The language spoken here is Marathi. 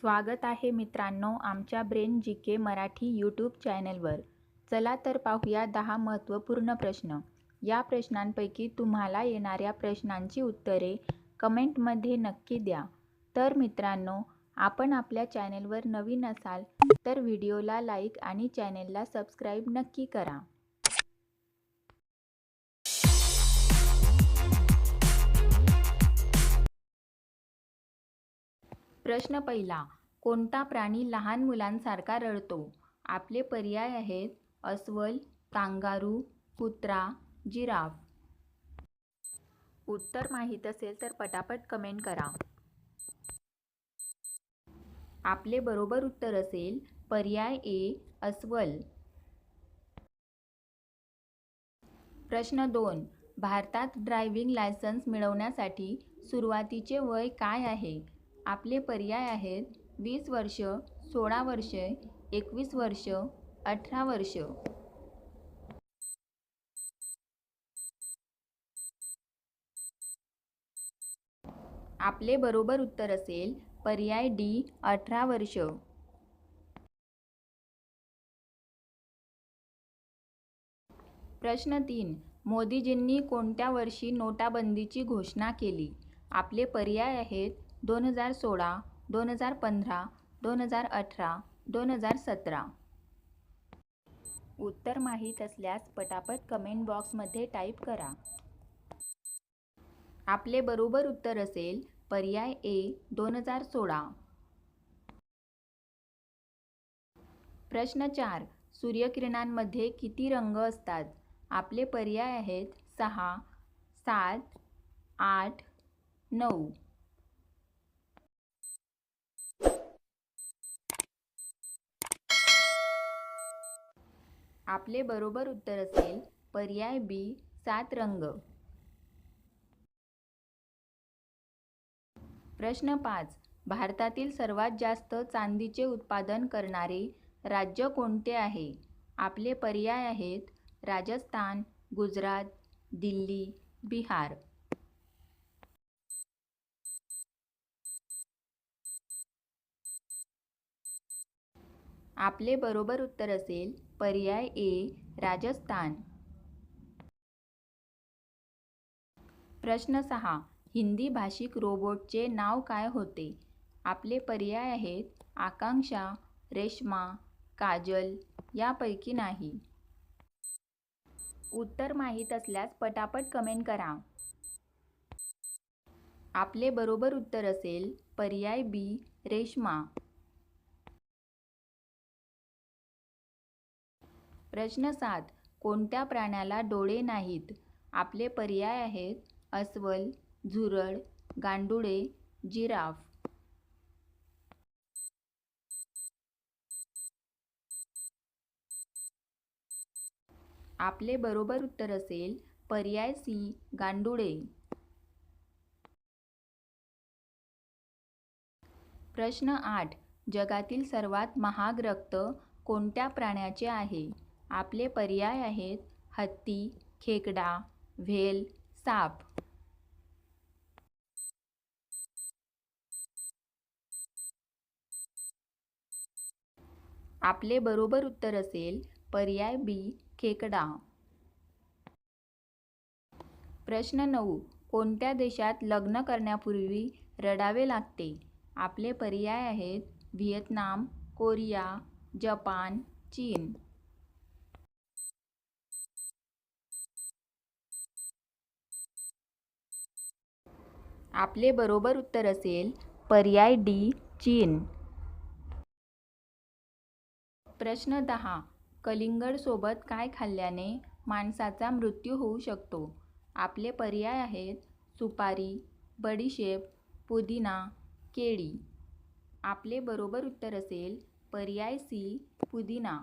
स्वागत आहे मित्रांनो आमच्या ब्रेन जी के मराठी यूट्यूब चॅनलवर. चला तर पाहूया 10 महत्त्वपूर्ण प्रश्न. या प्रश्नांपैकी तुम्हाला येणाऱ्या प्रश्नांची उत्तरे कमेंटमध्ये नक्की द्या. तर मित्रांनो, आपण आपल्या चॅनलवर नवीन असाल तर व्हिडिओला लाईक आणि चॅनलला सबस्क्राईब नक्की करा. प्रश्न पहिला. कोणता प्राणी लहान मुलांसारखा रडतो? आपले पर्याय आहेत अस्वल, कांगारू, कुत्रा, जिराफ. उत्तर माहीत असेल तर पटापट कमेंट करा. आपले बरोबर उत्तर असेल पर्याय ए अस्वल. प्रश्न 2. भारतात ड्रायव्हिंग लायसन्स मिळवण्यासाठी सुरुवातीचे वय काय आहे? आपले पर्याय आहेत 20 वर्ष, 16 वर्षे, 21 वर्ष, 18 वर्ष. आपले बरोबर उत्तर असेल पर्याय डी 18 वर्ष. प्रश्न 3. मोदीजींनी कोणत्या वर्षी नोटाबंदीची घोषणा केली? आपले पर्याय आहेत 2016, 2015, 2018, 2017. उत्तर माहीत असल्यास पटापट कमेंट बॉक्समध्ये टाईप करा. आपले बरोबर उत्तर असेल पर्याय ए 2016. प्रश्न 4. सूर्यकिरणांमध्ये किती रंग असतात? आपले पर्याय आहेत 6, 7, 8, 9. आपले बरोबर उत्तर असेल पर्याय बी 7 रंग. प्रश्न 5. भारतातील सर्वात जास्त चांदीचे उत्पादन करणारे राज्य कोणते आहे? आपले पर्याय आहेत राजस्थान, गुजरात, दिल्ली, बिहार. आपले बरोबर उत्तर असेल पर्याय ए राजस्थान. प्रश्न 6. हिंदी भाषिक रोबोटचे नाव काय होते? आपले पर्याय आहेत आकांक्षा, रेश्मा, काजल यापैकी नाही. उत्तर माहीत असल्यास पटापट कमेंट करा. आपले बरोबर उत्तर असेल पर्याय बी रेश्मा. प्रश्न 7. कोणत्या प्राण्याला डोळे नाहीत? आपले पर्याय आहेत अस्वल, झुरळ, गांडुळे, जिराफ. आपले बरोबर उत्तर असेल पर्याय सी गांडुळे. प्रश्न 8. जगातील सर्वात महाग रक्त कोणत्या प्राण्याचे आहे? आपले पर्याय आहेत हत्ती, खेकडा, व्हेल, साप. आपले बरोबर उत्तर असेल पर्याय बी खेकडा. प्रश्न 9. कोणत्या देशात लग्न करण्यापूर्वी रडावे लागते? आपले पर्याय आहेत व्हिएतनाम, कोरिया, जपान, चीन. आपले बरोबर उत्तर असेल पर्याय डी चीन. प्रश्न 10. कलिंगड सोबत काय खाल्ल्याने माणसाचा मृत्यू होऊ शकतो? आपले पर्याय आहेत सुपारी, बडीशेप, पुदिना, केळी. आपले बरोबर उत्तर असेल पर्याय सी पुदिना.